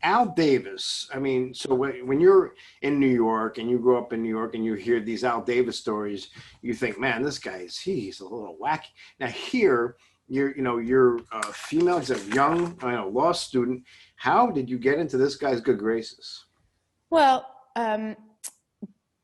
Al Davis, I mean, so when you're in New York and you grow up in New York and you hear these Al Davis stories, you think, man, this guy he's a little wacky. Now here, you're a female, he's a young, law student. How did you get into this guy's good graces? Well,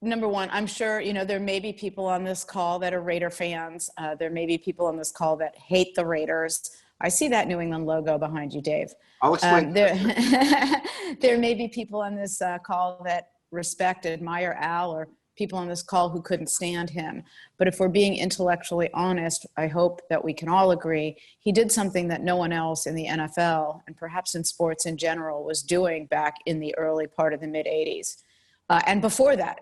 number one, I'm sure, there may be people on this call that are Raider fans. There may be people on this call that hate the Raiders. I see that New England logo behind you, Dave. I'll explain. There may be people on this call that respect, admire Al, or people on this call who couldn't stand him. But if we're being intellectually honest, I hope that we can all agree he did something that no one else in the NFL, and perhaps in sports in general, was doing back in the early part of the mid-'80s. And before that,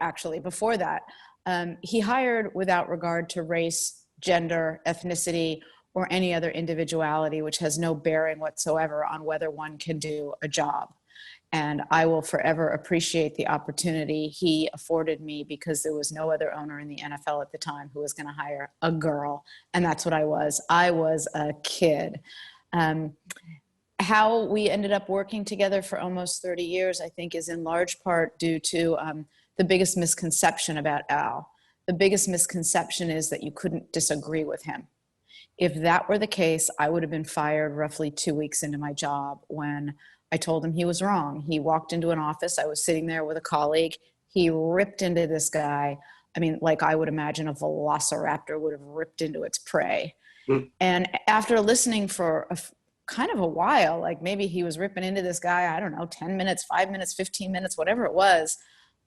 he hired without regard to race, gender, ethnicity, or any other individuality, which has no bearing whatsoever on whether one can do a job. And I will forever appreciate the opportunity he afforded me, because there was no other owner in the NFL at the time who was going to hire a girl. And that's what I was. I was a kid. How we ended up working together for almost 30 years, I think, is in large part due to the biggest misconception about Al. The biggest misconception is that you couldn't disagree with him. If that were the case, I would have been fired roughly 2 weeks into my job when I told him he was wrong. He walked into an office. I was sitting there with a colleague. He ripped into this guy. I mean, like I would imagine a velociraptor would have ripped into its prey. Mm. And after listening for kind of a while, like maybe he was ripping into this guy, I don't know, 10 minutes, 5 minutes, 15 minutes, whatever it was.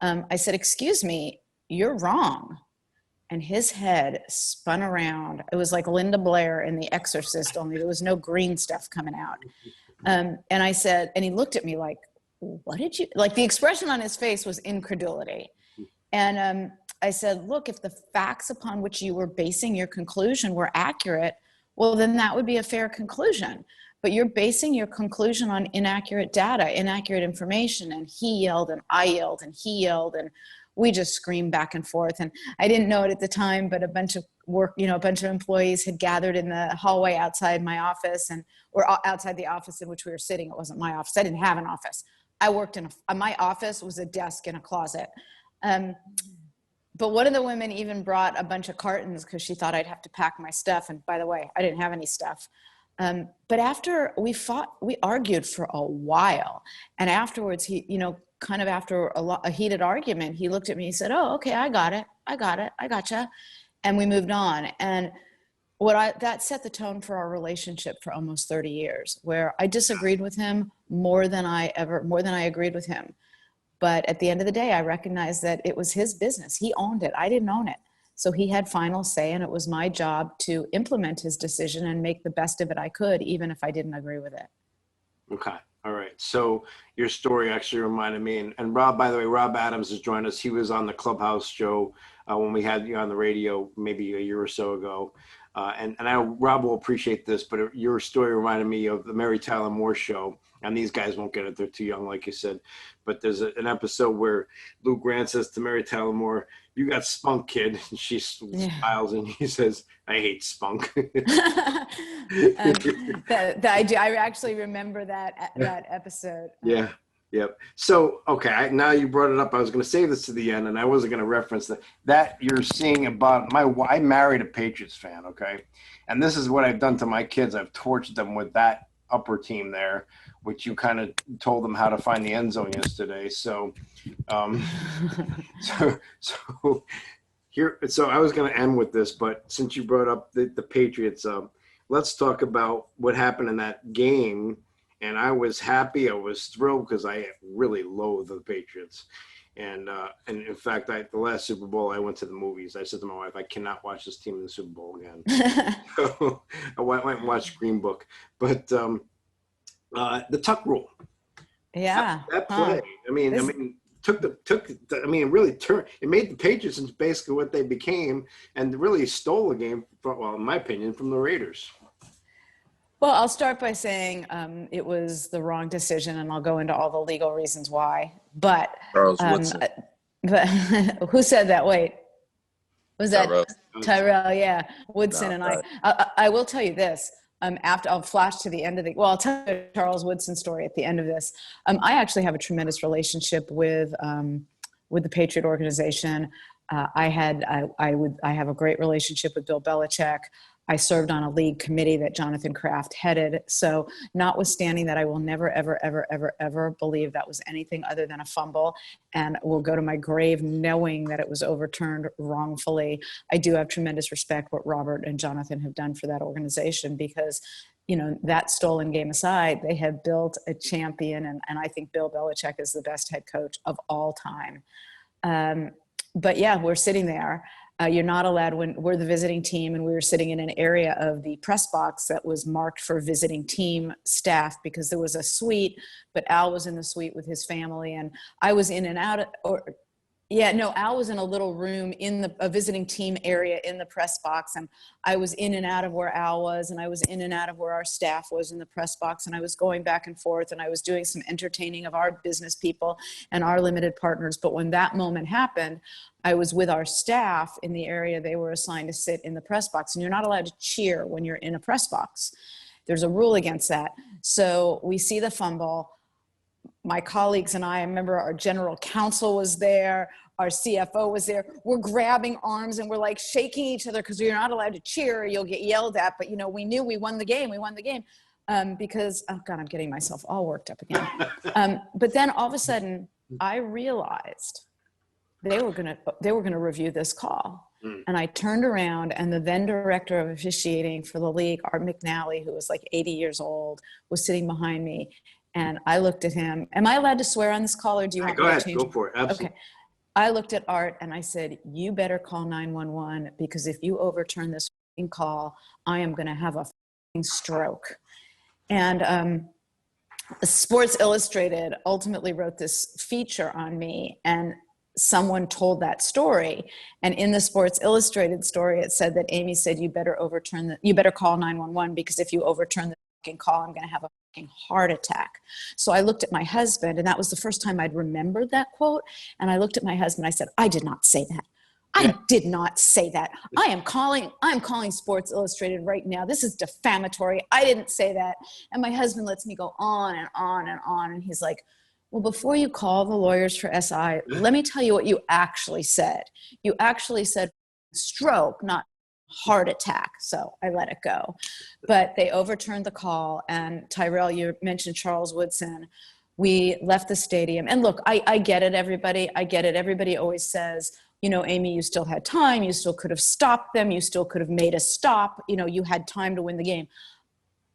I said, "Excuse me, you're wrong." And his head spun around. It was like Linda Blair in The Exorcist, only there was no green stuff coming out. And I said, and he looked at me like, "What did you," like the expression on his face was incredulity. And I said, "Look, if the facts upon which you were basing your conclusion were accurate, well, then that would be a fair conclusion. But you're basing your conclusion on inaccurate data, inaccurate information." And he yelled and I yelled and he yelled, and we just screamed back and forth. And I didn't know it at the time, but a bunch of employees had gathered in the hallway outside my office, or outside the office in which we were sitting. It wasn't my office. I didn't have an office. I worked in my office was a desk in a closet. But one of the women even brought a bunch of cartons because she thought I'd have to pack my stuff. And by the way, I didn't have any stuff. But after we argued for a while. And afterwards, he, kind of after a heated argument, he looked at me and said, "Oh, okay, I got it. I gotcha." And we moved on. And that set the tone for our relationship for almost 30 years, where I disagreed with him more than I agreed with him. But at the end of the day, I recognized that it was his business. He owned it. I didn't own it. So he had final say, and it was my job to implement his decision and make the best of it I could, even if I didn't agree with it. Okay. All right. So your story actually reminded me, and Rob, by the way, Rob Adams has joined us. He was on the Clubhouse show when we had you on the radio maybe a year or so ago. And I know Rob will appreciate this, but your story reminded me of the Mary Tyler Moore show. And these guys won't get it. They're too young, like you said. But there's an episode where Lou Grant says to Mary Tyler Moore, "You got spunk, kid." And she smiles and he says, "I hate spunk." I actually remember that episode. Yeah. Yep. So, okay, now you brought it up. I was going to save this to the end, and I wasn't going to reference that you're seeing about I married a Patriots fan, okay? And this is what I've done to my kids. I've tortured them with that upper team there, which you kind of told them how to find the end zone yesterday. So, so I was going to end with this, but since you brought up the Patriots, let's talk about what happened in that game. And I was happy. I was thrilled because I really loathe the Patriots. And in fact, the last Super Bowl, I went to the movies. I said to my wife, "I cannot watch this team in the Super Bowl again." So I went and watched Green Book. But the tuck rule. Yeah. That play. It made the Patriots into basically what they became, and really stole the game, in my opinion, from the Raiders. Well, I'll start by saying it was the wrong decision, and I'll go into all the legal reasons why. But Charles Woodson. But who said that? Wait, was that Tyrell? Tyrell? Yeah, Woodson. And I will tell you this: After I'll flash to the end of I'll tell you the Charles Woodson story at the end of this. I actually have a tremendous relationship with the Patriot organization. I have a great relationship with Bill Belichick. I served on a league committee that Jonathan Kraft headed. So notwithstanding that, I will never, ever, ever, ever, ever believe that was anything other than a fumble, and will go to my grave knowing that it was overturned wrongfully. I do have tremendous respect what Robert and Jonathan have done for that organization, because, you know, that stolen game aside, they have built a champion, and I think Bill Belichick is the best head coach of all time. But yeah, we're sitting there. You're not allowed, when we're the visiting team, and we were sitting in an area of the press box that was marked for visiting team staff, because there was a suite, but Al was in the suite with his family, and I was in and out Al was in a little room in a visiting team area in the press box, and I was in and out of where Al was, and I was in and out of where our staff was in the press box, and I was going back and forth, and I was doing some entertaining of our business people and our limited partners. But when that moment happened, I was with our staff in the area they were assigned to sit in the press box, and you're not allowed to cheer when you're in a press box. There's a rule against that. So we see the fumble. My colleagues and I remember our general counsel was there, our CFO was there. We're grabbing arms and we're like shaking each other, because you're not allowed to cheer or you'll get yelled at. But, you know, we knew we won the game. Because, oh God, I'm getting myself all worked up again. But then all of a sudden I realized they were going to review this call. And I turned around, and the then director of officiating for the league, Art McNally, who was like 80 years old, was sitting behind me. And I looked at him. Am I allowed to swear on this call, or do you want me to change? Go for it. Absolutely. Okay. I looked at Art and I said, you better call 911, because if you overturn this call, I am going to have a stroke. And Sports Illustrated ultimately wrote this feature on me, and someone told that story. And in the Sports Illustrated story, it said that Amy said, you better call 911, because if you overturn the call, I'm going to have a heart attack. So I looked at my husband, and that was the first time I'd remembered that quote. And I looked at my husband, I said, I did not say that. I did not say that. I'm calling Sports Illustrated right now. This is defamatory. I didn't say that. And my husband lets me go on and on and on. And he's like, well, before you call the lawyers for SI, let me tell you what you actually said. You actually said stroke, not heart attack. So I let it go. But they overturned the call. And Tyrell, you mentioned Charles Woodson. We left the stadium. And look, I get it, everybody. I get it. Everybody always says, you know, Amy, you still had time. You still could have stopped them. You still could have made a stop. You know, you had time to win the game.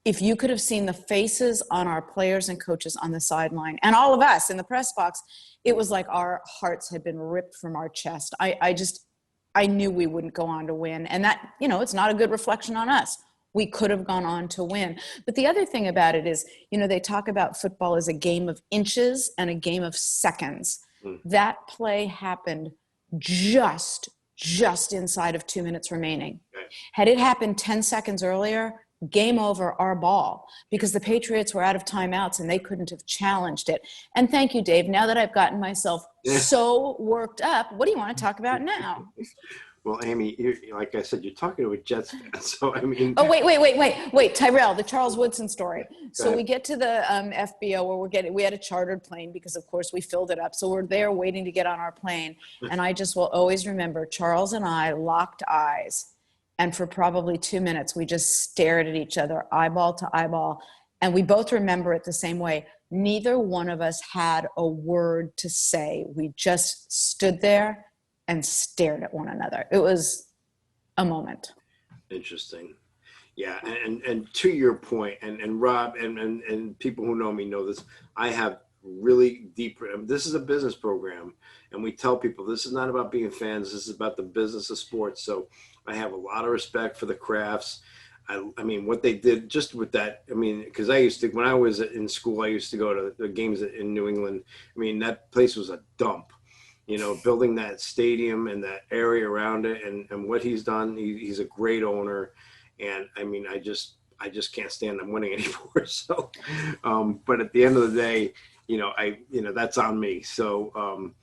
If you could have seen the faces on our players and coaches on the sideline, and all of us in the press box, it was like our hearts had been ripped from our chest. I knew we wouldn't go on to win. And that, you know, it's not a good reflection on us. We could have gone on to win. But the other thing about it is, you know, they talk about football as a game of inches and a game of seconds. That play happened just inside of 2 minutes remaining. Had it happened 10 seconds earlier, game over, our ball, because the Patriots were out of timeouts and they couldn't have challenged it. And thank you, Dave. Now that I've gotten myself so worked up, what do you want to talk about now? Well, Amy, like I said, you're talking to a Jets fan, so I mean. Oh, wait, Tyrell, the Charles Woodson story. So we get to the FBO where we had a chartered plane, because of course we filled it up. So we're there waiting to get on our plane. And I just will always remember Charles and I locked eyes. And for probably 2 minutes, we just stared at each other, eyeball to eyeball. And we both remember it the same way. Neither one of us had a word to say. We just stood there and stared at one another. It was a moment. Interesting. Yeah. And to your point, and Rob and people who know me know this, I have really deep, this is a business program, and we tell people this is not about being fans, this is about the business of sports. So I have a lot of respect for the Crafts. I mean, what they did just with that, I mean, because when I was in school, I used to go to the games in New England. I mean, that place was a dump, you know, building that stadium and that area around it, and what he's done, he's a great owner. And I mean, I just can't stand them winning anymore. So, but at the end of the day, that's on me. So,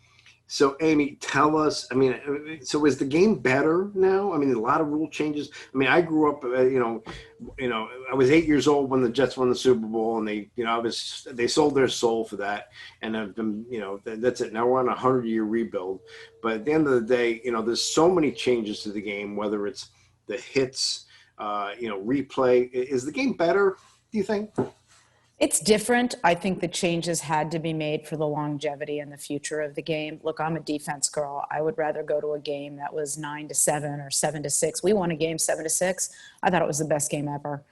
So, Amy, tell us. I mean, so is the game better now? I mean, a lot of rule changes. I mean, I grew up, I was 8 years old when the Jets won the Super Bowl, and they sold their soul for that, and I've been, that's it. Now we're on a 100-year rebuild, but at the end of the day, there's so many changes to the game. Whether it's the hits, replay, is the game better? Do you think? It's different. I think the changes had to be made for the longevity and the future of the game. Look, I'm a defense girl. I would rather go to a game that was 9-7 or 7-6. We won a game 7-6. I thought it was the best game ever.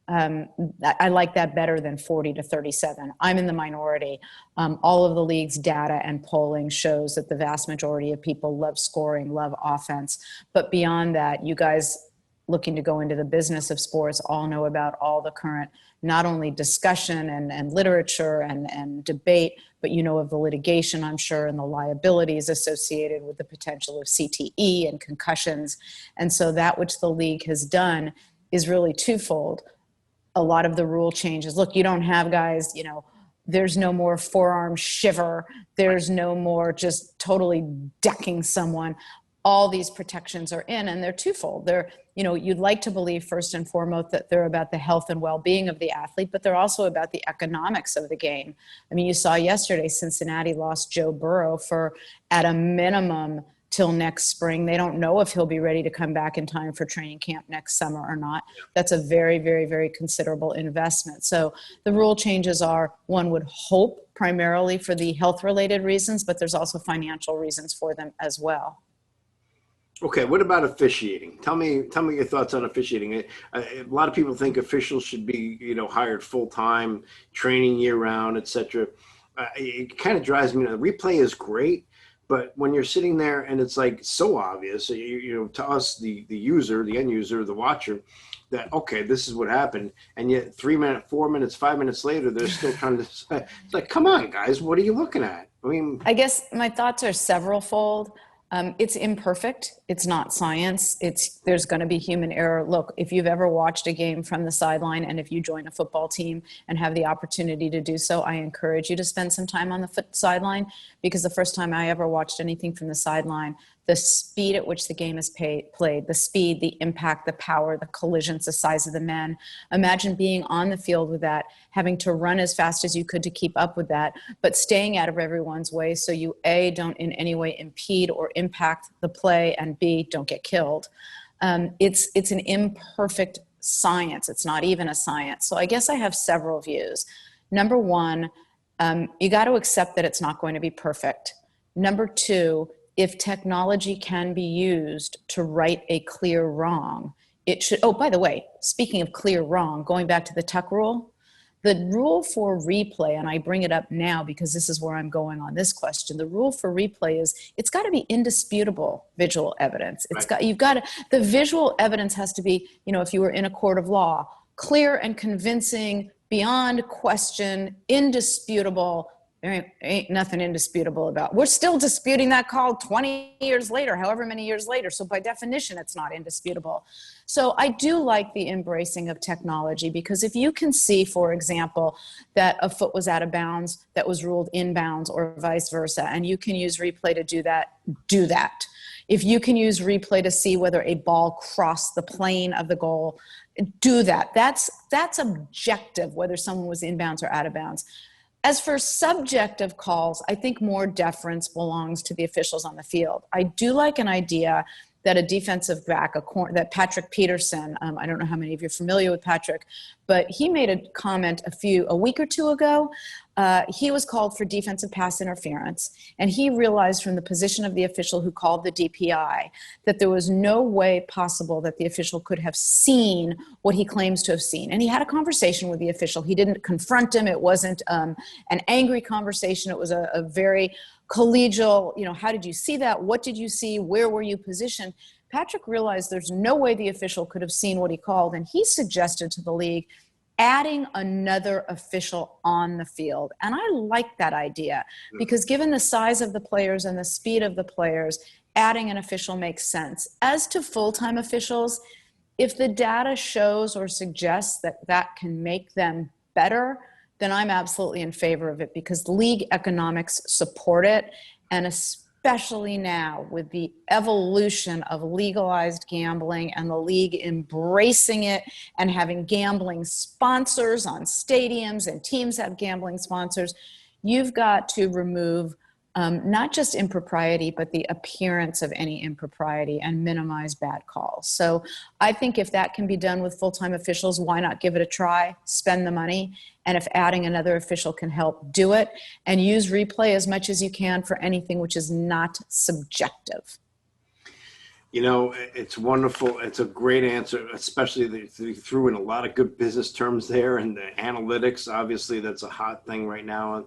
I like that better than 40-37. I'm in the minority. All of the league's data and polling shows that the vast majority of people love scoring, love offense. But beyond that, you guys looking to go into the business of sports all know about all the current, not only discussion and literature and debate, but of the litigation, I'm sure, and the liabilities associated with the potential of CTE and concussions. And so that which the league has done is really twofold. A lot of the rule changes. Look, you don't have guys, there's no more forearm shiver. There's no more just totally decking someone. All these protections are in, and they're twofold. They're, you'd like to believe first and foremost that they're about the health and well-being of the athlete, but they're also about the economics of the game. I mean, you saw yesterday Cincinnati lost Joe Burrow for, at a minimum, till next spring. They don't know if he'll be ready to come back in time for training camp next summer or not. That's a very, very, very considerable investment. So the rule changes are, one would hope, primarily for the health-related reasons, but there's also financial reasons for them as well. Okay, what about officiating? Tell me your thoughts on officiating. A lot of people think officials should be, hired full time, training year round, etc. It kind of drives me. The replay is great, but when you're sitting there and it's like so obvious, to us, the user, the end user, the watcher, that okay, this is what happened, and yet 3 minutes, 4 minutes, 5 minutes later, they're still trying to. It's like, come on, guys, what are you looking at? I mean, I guess my thoughts are severalfold. It's imperfect. It's not science. There's going to be human error. Look, if you've ever watched a game from the sideline, and if you join a football team and have the opportunity to do so, I encourage you to spend some time on the sideline, because the first time I ever watched anything from the sideline, the speed at which the game is played, the speed, the impact, the power, the collisions, the size of the men. Imagine being on the field with that, having to run as fast as you could to keep up with that, but staying out of everyone's way so you, A, don't in any way impede or impact the play, and B, don't get killed. It's an imperfect science. It's not even a science. So I guess I have several views. Number one, you got to accept that it's not going to be perfect. Number two, if technology can be used to right a clear wrong, it should. Oh, by the way, speaking of clear wrong, going back to the Tuck rule, the rule for replay, and I bring it up now because this is where I'm going on this question. The rule for replay is it's got to be indisputable visual evidence. The visual evidence has to be, if you were in a court of law, clear and convincing, beyond question, indisputable. There ain't nothing indisputable about. We're still disputing that call 20 years later, however many years later. So by definition, it's not indisputable. So I do like the embracing of technology, because if you can see, for example, that a foot was out of bounds that was ruled inbounds, or vice versa, and you can use replay to do that, do that. If you can use replay to see whether a ball crossed the plane of the goal, do that. That's objective, whether someone was inbounds or out of bounds. As for subjective calls, I think more deference belongs to the officials on the field. I do like an idea that a defensive back, that Patrick Peterson, I don't know how many of you are familiar with Patrick, but he made a comment a week or two ago. He was called for defensive pass interference, and he realized from the position of the official who called the DPI that there was no way possible that the official could have seen what he claims to have seen. And he had a conversation with the official. He didn't confront him. It wasn't an angry conversation. It was a very collegial, how did you see that? What did you see? Where were you positioned? Patrick realized there's no way the official could have seen what he called, and he suggested to the league adding another official on the field. And I like that idea, because given the size of the players and the speed of the players, adding an official makes sense. As to full-time officials, if the data shows or suggests that that can make them better, then I'm absolutely in favor of it, because league economics support it. And especially now with the evolution of legalized gambling and the league embracing it and having gambling sponsors on stadiums, and teams have gambling sponsors, you've got to remove not just impropriety, but the appearance of any impropriety and minimize bad calls. So I think if that can be done with full-time officials, why not give it a try, spend the money, and if adding another official can help, do it, and use replay as much as you can for anything which is not subjective. You know, it's wonderful. It's a great answer, especially they threw in a lot of good business terms there, and the analytics. Obviously, that's a hot thing right now,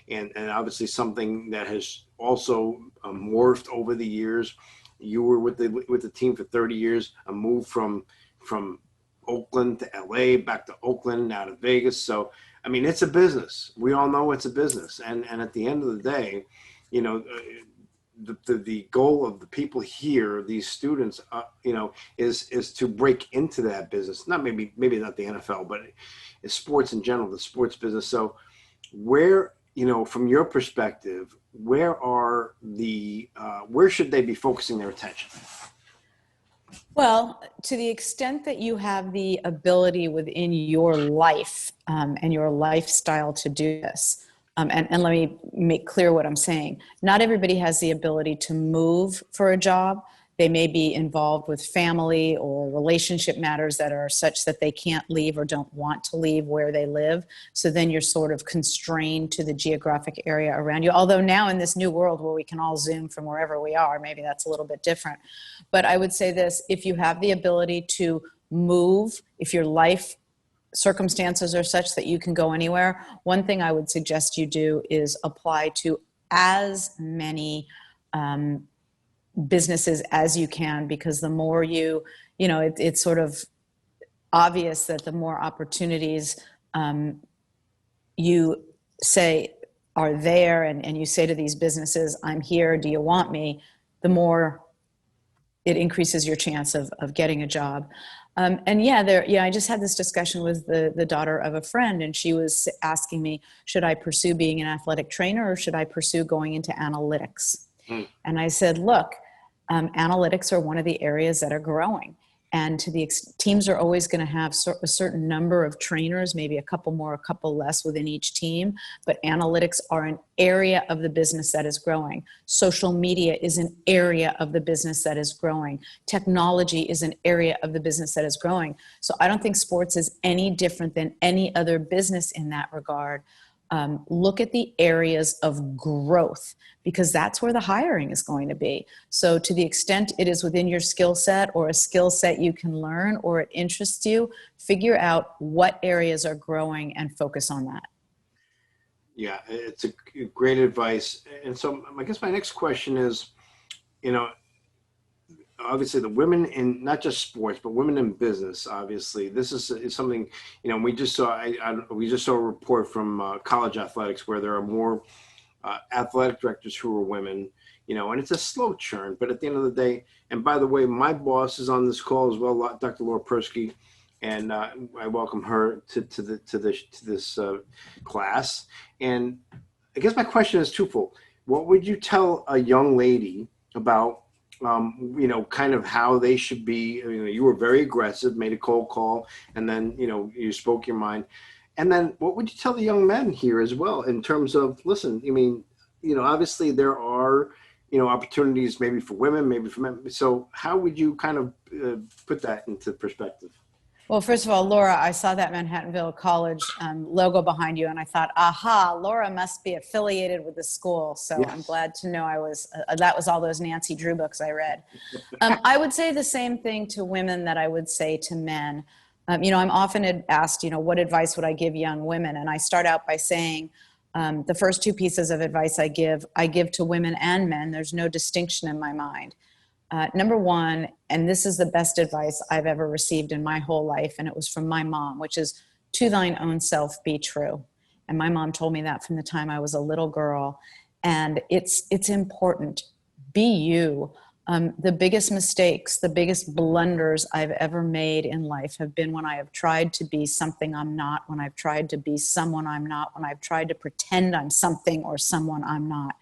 and obviously something that has also morphed over the years. You were with the team for 30 years. A move from Oakland to LA, back to Oakland, now to Vegas. So, I mean, it's a business. We all know it's a business, and at the end of the day, you know. The goal of the people here, these students, you know, is to break into that business. Not maybe not the NFL, but it's sports in general, the sports business. So where, you know, from your perspective, where should they be focusing their attention? Well, to the extent that you have the ability within your life and your lifestyle to do this, and let me make clear what I'm saying. Not everybody has the ability to move for a job. They may be involved with family or relationship matters that are such that they can't leave or don't want to leave where they live. So then you're sort of constrained to the geographic area around you. Although now in this new world where we can all Zoom from wherever we are, maybe that's a little bit different. But I would say this, if you have the ability to move, if your life circumstances are such that you can go anywhere, one thing I would suggest you do is apply to as many businesses as you can, because the more it's sort of obvious that the more opportunities you say are there, and you say to these businesses, I'm here, do you want me? The more it increases your chance of getting a job. I just had this discussion with the daughter of a friend, and she was asking me, should I pursue being an athletic trainer or should I pursue going into analytics? And I said, look, analytics are one of the areas that are growing. And teams are always going to have a certain number of trainers, maybe a couple more, a couple less within each team. But analytics are an area of the business that is growing. Social media is an area of the business that is growing. Technology is an area of the business that is growing. So I don't think sports is any different than any other business in that regard. Look at the areas of growth, because that's where the hiring is going to be. So to the extent it is within your skill set or a skill set you can learn or it interests you, figure out what areas are growing and focus on that. Yeah, it's a great advice. And so I guess my next question is, you know, obviously the women in not just sports, but women in business, obviously this is something, you know, we just saw a report from college athletics where there are more athletic directors who are women, you know, and it's a slow churn, but at the end of the day, and by the way, my boss is on this call as well, Dr. Laura Persky, and I welcome her to this class. And I guess my question is twofold. What would you tell a young lady about you know, kind of how they should be? You know, you were very aggressive, made a cold call, and then, you know, you spoke your mind. And then what would you tell the young men here as well in terms of, listen, I mean, you know, obviously there are, you know, opportunities maybe for women, maybe for men. So how would you kind of put that into perspective? Well, first of all, Laura, I saw that Manhattanville College logo behind you, and I thought, aha, Laura must be affiliated with the school. So yes. I'm glad to know that was all those Nancy Drew books I read. I would say the same thing to women that I would say to men. You know, I'm often asked, you know, what advice would I give young women? And I start out by saying the first two pieces of advice I give to women and men. There's no distinction in my mind. Number one, and this is the best advice I've ever received in my whole life, and it was from my mom, which is, to thine own self be true. And my mom told me that from the time I was a little girl. And it's important. Be you. The biggest mistakes, the biggest blunders I've ever made in life have been when I have tried to be something I'm not, when I've tried to be someone I'm not, when I've tried to pretend I'm something or someone I'm not.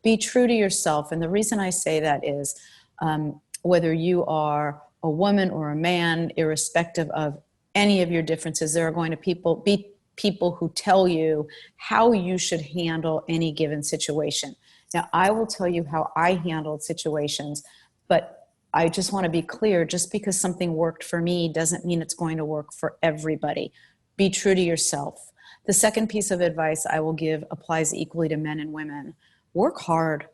Be true to yourself. And the reason I say that is whether you are a woman or a man, irrespective of any of your differences, there are going to be people who tell you how you should handle any given situation. Now, I will tell you how I handled situations, but I just want to be clear, just because something worked for me doesn't mean it's going to work for everybody. Be true to yourself. The second piece of advice I will give applies equally to men and women. Work hard.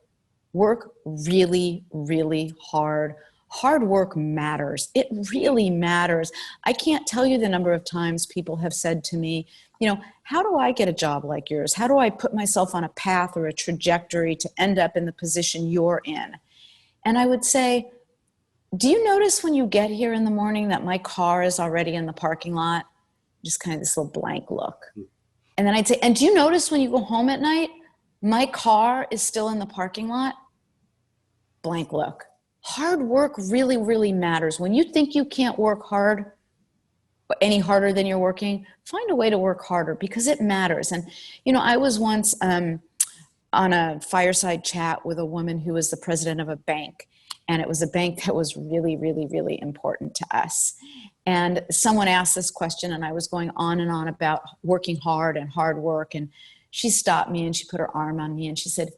Work really, really hard. Hard work matters. It really matters. I can't tell you the number of times people have said to me, how do I get a job like yours? How do I put myself on a path or a trajectory to end up in the position you're in? And I would say, do you notice when you get here in the morning that my car is already in the parking lot? Just kind of this little blank look. And then I'd say, and do you notice when you go home at night, my car is still in the parking lot? Blank look. Hard work really, really matters. When you think you can't work hard, any harder than you're working, find a way to work harder because it matters. And, I was once on a fireside chat with a woman who was the president of a bank. And it was a bank that was really, really, really important to us. And someone asked this question, and I was going on and on about working hard and hard work. And she stopped me and she put her arm on me and she said,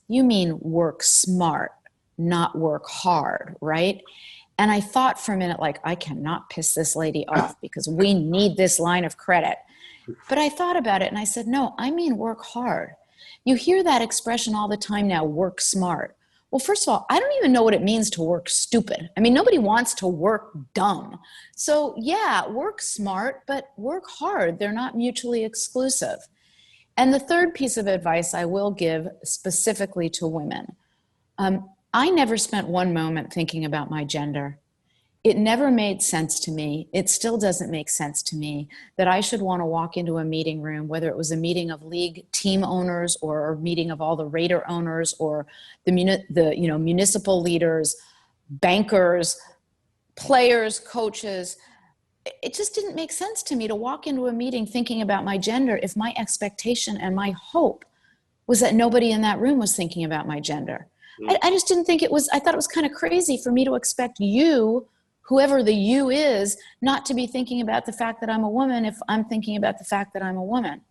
"You mean work smart, not work hard, right?" And I thought for a minute, like, I cannot piss this lady off because we need this line of credit. But I thought about it and I said, no, I mean work hard. You hear that expression all the time now, work smart. Well, first of all, I don't even know what it means to work stupid. I mean, nobody wants to work dumb. So yeah, work smart, but work hard. They're not mutually exclusive. And the third piece of advice I will give specifically to women. I never spent one moment thinking about my gender. It never made sense to me. It still doesn't make sense to me that I should want to walk into a meeting room, whether it was a meeting of league team owners or a meeting of all the Raider owners or the municipal leaders, bankers, players, coaches. It just didn't make sense to me to walk into a meeting thinking about my gender if my expectation and my hope was that nobody in that room was thinking about my gender. I just didn't think I thought it was kind of crazy for me to expect you, whoever the you is, not to be thinking about the fact that I'm a woman if I'm thinking about the fact that I'm a woman.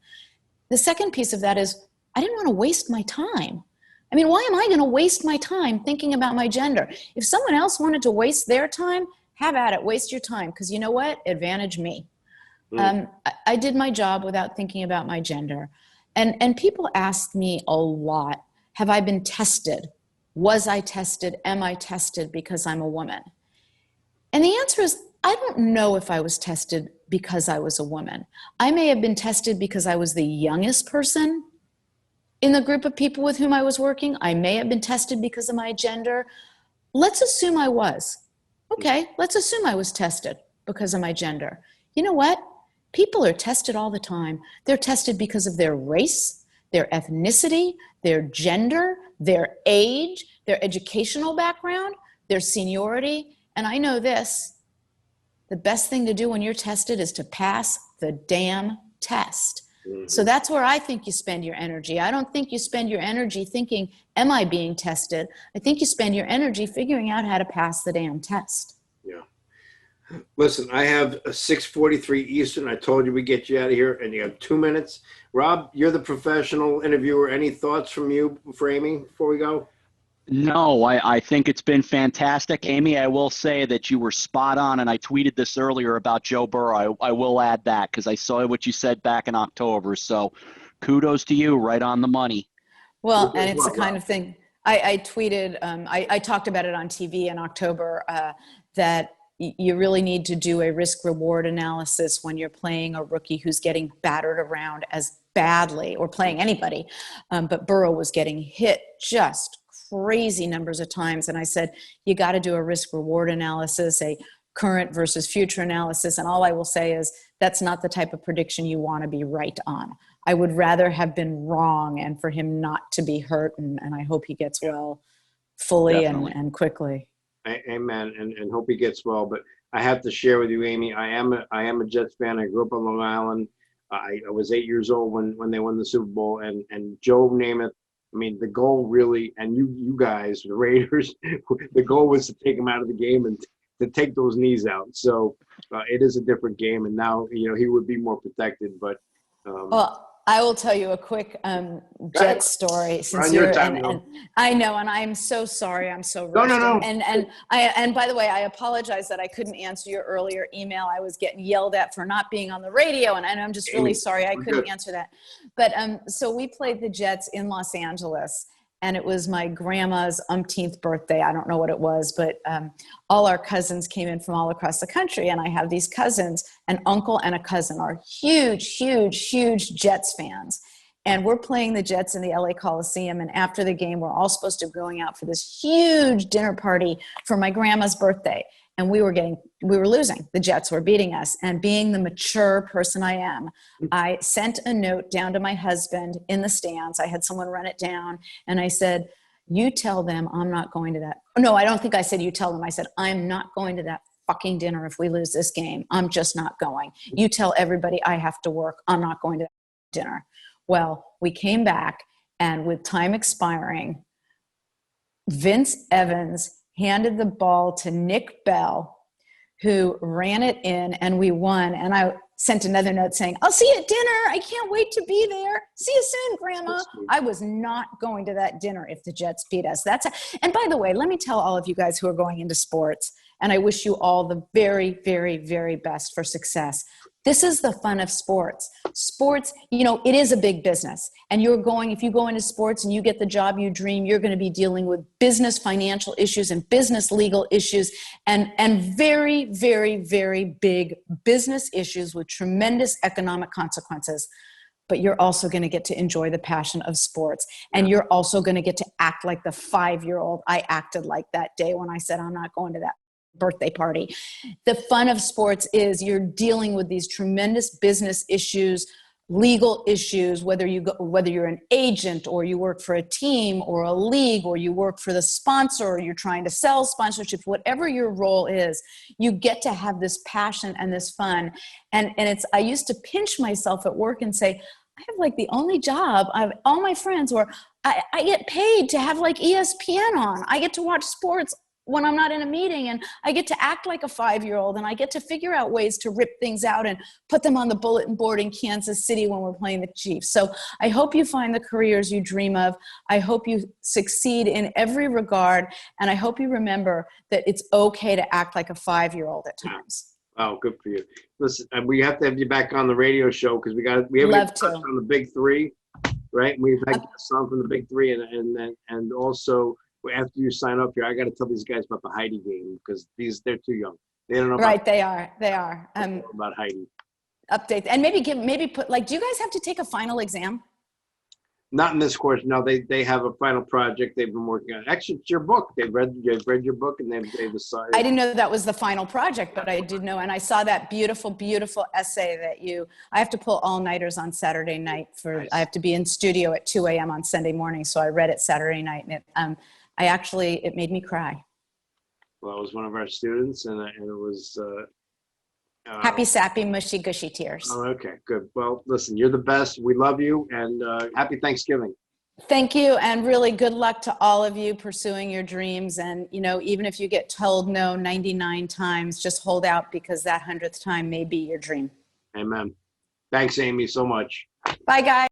The second piece of that is I didn't want to waste my time. I mean, why am I going to waste my time thinking about my gender? If someone else wanted to waste their time, have at it, waste your time, because you know what? Advantage me. I did my job without thinking about my gender. And people ask me a lot, have I been tested? Was I tested? Am I tested because I'm a woman? And the answer is, I don't know if I was tested because I was a woman. I may have been tested because I was the youngest person in the group of people with whom I was working. I may have been tested because of my gender. Let's assume I was. Okay, let's assume I was tested because of my gender. You know what? People are tested all the time. They're tested because of their race, their ethnicity, their gender, their age, their educational background, their seniority. And I know this, the best thing to do when you're tested is to pass the damn test. So that's where I think you spend your energy. I don't think you spend your energy thinking, am I being tested? I think you spend your energy figuring out how to pass the damn test. Yeah. Listen, I have a 6:43 Eastern. I told you we'd get you out of here, and you have 2 minutes. Rob, you're the professional interviewer. Any thoughts from you for Amy before we go? No, I think it's been fantastic. Amy, I will say that you were spot on, and I tweeted this earlier about Joe Burrow. I will add that because I saw what you said back in October. So kudos to you, right on the money. Well, and it's the kind of thing I tweeted, I talked about it on TV in October, that you really need to do a risk reward analysis when you're playing a rookie who's getting battered around as badly, or playing anybody. But Burrow was getting hit just crazy numbers of times. And I said, you got to do a risk reward analysis, a current versus future analysis. And all I will say is that's not the type of prediction you want to be right on. I would rather have been wrong and for him not to be hurt. And I hope he gets well fully and quickly. Amen. And hope he gets well. But I have to share with you, Amy, I am a Jets fan. I grew up on Long Island. I was 8 years old when they won the Super Bowl, and Joe Namath I mean, the goal really, and you guys, the Raiders, the goal was to take them out of the game and to take those knees out. So it is a different game, and now he would be more protected. But well, I will tell you a quick Jet story since your you're time, and I know, and I'm so sorry. I'm so No, rushed. no. And by the way, I apologize that I couldn't answer your earlier email. I was getting yelled at for not being on the radio, and I'm just really sorry I couldn't answer that. But so we played the Jets in Los Angeles. And it was my grandma's umpteenth birthday. I don't know what it was, but all our cousins came in from all across the country. And I have these cousins, an uncle and a cousin are huge, huge, huge Jets fans. And we're playing the Jets in the LA Coliseum. And after the game, we're all supposed to be going out for this huge dinner party for my grandma's birthday. And we were losing. The Jets were beating us. And being the mature person I am, I sent a note down to my husband in the stands. I had someone run it down. And I said, you tell them I'm not going to that. No, I don't think I said you tell them. I said, I'm not going to that fucking dinner if we lose this game. I'm just not going. You tell everybody I have to work. I'm not going to that dinner. Well, we came back, and with time expiring, Vince Evans handed the ball to Nick Bell, who ran it in, and we won. And I sent another note saying, I'll see you at dinner. I can't wait to be there. See you soon, Grandma. I was not going to that dinner if the Jets beat us. And by the way, let me tell all of you guys who are going into sports, and I wish you all the very, very, very best for success. This is the fun of sports. Sports, it is a big business. And if you go into sports and you get the job you dream, you're going to be dealing with business financial issues and business legal issues and very, very, very big business issues with tremendous economic consequences. But you're also going to get to enjoy the passion of sports. And you're also going to get to act like the 5-year-old I acted like that day when I said, I'm not going to that birthday party. The fun of sports is you're dealing with these tremendous business issues, legal issues, whether you're an agent or you work for a team or a league or you work for the sponsor or you're trying to sell sponsorships, whatever your role is, you get to have this passion and this fun. And I used to pinch myself at work and say, I have like the only job. I have all my friends where I get paid to have like ESPN on. I get to watch sports when I'm not in a meeting, and I get to act like a 5-year-old, and I get to figure out ways to rip things out and put them on the bulletin board in Kansas City when we're playing the Chiefs. So I hope you find the careers you dream of. I hope you succeed in every regard, and I hope you remember that it's okay to act like a 5-year-old at times. Oh, good for you. Listen, we have to have you back on the radio show because we have Love to. on the Big Three, right? We've had some from the Big Three, and also after you sign up here, I got to tell these guys about the Heidi game because they're too young. They don't know. Right, they are. About Heidi. Update and maybe put like. Do you guys have to take a final exam? Not in this course. No, they have a final project they've been working on. Actually, it's your book. They've read your book and they've decided. I didn't know that was the final project, but I did know, and I saw that beautiful, beautiful essay that I have to pull all-nighters on Saturday night Nice. I have to be in studio at 2 a.m. on Sunday morning, so I read it Saturday night, and it made me cry. Well, it was one of our students, and it was. Happy, sappy, mushy, gushy tears. Oh, okay, good. Well, listen, you're the best. We love you, and happy Thanksgiving. Thank you, and really good luck to all of you pursuing your dreams. And, even if you get told no 99 times, just hold out because that 100th time may be your dream. Amen. Thanks, Amy, so much. Bye, guys.